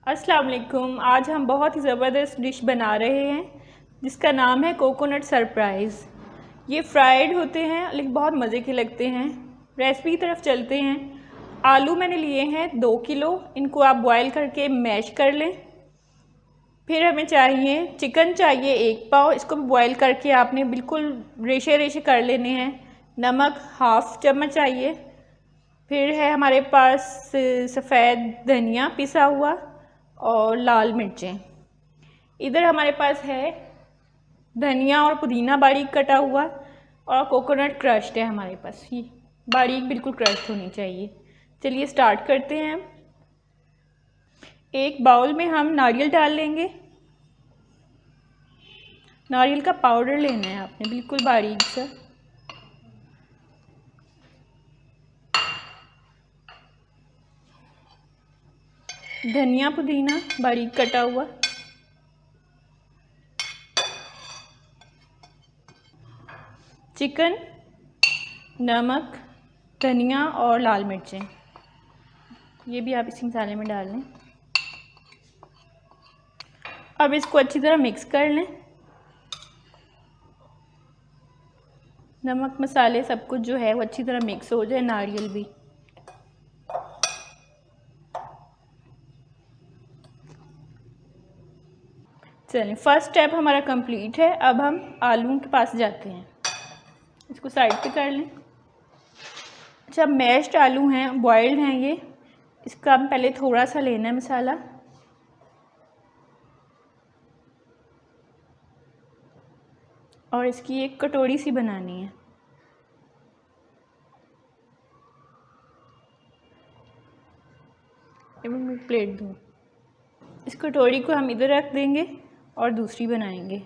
अस्सलाम वालेकुम। आज हम बहुत ही ज़बरदस्त डिश बना रहे हैं जिसका नाम है कोकोनट सरप्राइज़। ये फ्राइड होते हैं लेकिन बहुत मज़े के लगते हैं। रेसिपी की तरफ चलते हैं। आलू मैंने लिए हैं 2 किलो, इनको आप बॉयल करके मैश कर लें। फिर हमें चाहिए चिकन, चाहिए 1 पाव, इसको भी बॉयल करके आपने बिल्कुल रेशे रेशे कर लेने हैं। नमक हाफ़ चम्मच चाहिए। फिर है हमारे पास सफ़ेद धनिया पिसा हुआ और लाल मिर्चें। इधर हमारे पास है धनिया और पुदीना बारीक कटा हुआ, और कोकोनट क्रश्ड है हमारे पास, ये बारीक बिल्कुल क्रश्ड होनी चाहिए। चलिए स्टार्ट करते हैं। एक बाउल में हम नारियल डाल लेंगे। नारियल का पाउडर लेना है आपने बिल्कुल बारीक सा। धनिया पुदीना बारीक कटा हुआ, चिकन, नमक, धनिया और लाल मिर्चें, ये भी आप इसी मसाले में डाल लें। अब इसको अच्छी तरह मिक्स कर लें। नमक मसाले सब कुछ जो है वो अच्छी तरह मिक्स हो जाए, नारियल भी। चलिए फर्स्ट स्टेप हमारा कंप्लीट है। अब हम आलू के पास जाते हैं। इसको साइड पे कर लें। अच्छा, मैश्ड आलू हैं, बॉइल्ड हैं ये। इसका हम पहले थोड़ा सा लेना है मसाला। और इसकी एक कटोरी सी बनानी है। मैं प्लेट दूँ। इस कटोरी को हम इधर रख देंगे और दूसरी बनाएंगे।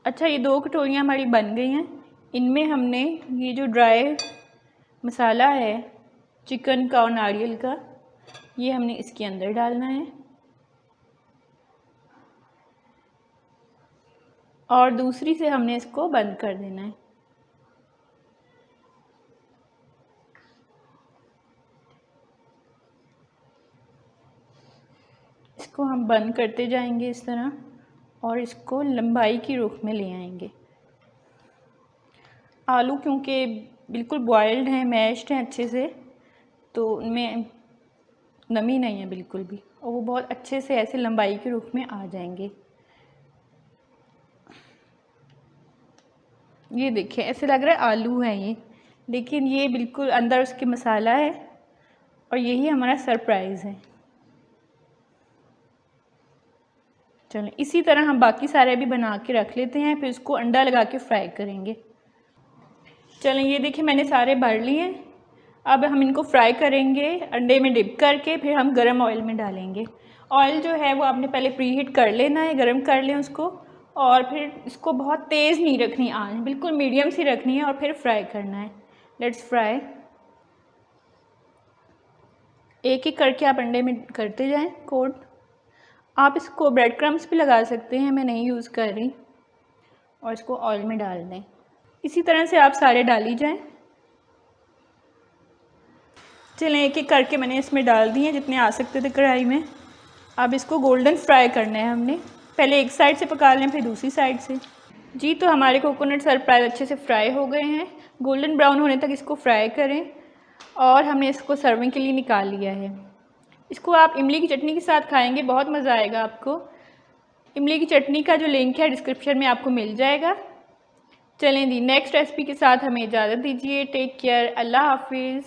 अच्छा, ये 2 कटोरियाँ हमारी बन गई हैं। इनमें हमने ये जो ड्राई मसाला है चिकन का और नारियल का, ये हमने इसके अंदर डालना है और दूसरी से हमने इसको बंद कर देना है। इसको हम बंद करते जाएंगे इस तरह, और इसको लंबाई की रुख में ले आएंगे। आलू क्योंकि बिल्कुल बॉयल्ड हैं, मैश्ड हैं अच्छे से, तो उनमें नमी नहीं है बिल्कुल भी, और वो बहुत अच्छे से ऐसे लंबाई के रुख में आ जाएंगे। ये देखिए ऐसे लग रहा है आलू है ये, लेकिन ये बिल्कुल अंदर उसके मसाला है, और यही हमारा सरप्राइज़ है। चलो इसी तरह हम बाकी सारे भी बना के रख लेते हैं, फिर इसको अंडा लगा के फ्राई करेंगे। चलें, ये देखिए मैंने सारे भर लिए हैं। अब हम इनको फ्राई करेंगे अंडे में डिप करके, फिर हम गरम ऑयल में डालेंगे। ऑयल जो है वो आपने पहले प्री हीट कर लेना है, गरम कर लें उसको, और फिर इसको बहुत तेज़ नहीं रखनी आंच, बिल्कुल मीडियम सी रखनी है, और फिर फ्राई करना है। Let's fry. एक एक करके आप अंडे में करते जाएं कोट। आप इसको ब्रेड क्रम्स भी लगा सकते हैं, मैं नहीं यूज़ कर रही। और इसको ऑयल में डाल दें। इसी तरह से आप सारे डाली जाएं। चलें, एक एक करके मैंने इसमें डाल दिए जितने आ सकते थे कढ़ाई में। अब इसको गोल्डन फ्राई करना है हमने। पहले एक साइड से पका लें, फिर दूसरी साइड से। जी, तो हमारे कोकोनट सरप्राइज़ अच्छे से फ्राई हो गए हैं। गोल्डन ब्राउन होने तक इसको फ्राई करें, और हमने इसको सर्विंग के लिए निकाल लिया है। इसको आप इमली की चटनी के साथ खाएंगे, बहुत मज़ा आएगा आपको। इमली की चटनी का जो लिंक है डिस्क्रिप्शन में आपको मिल जाएगा। चलें जी, नेक्स्ट रेसिपी के साथ हमें इजाज़त दीजिए। टेक केयर, अल्लाह हाफिज़।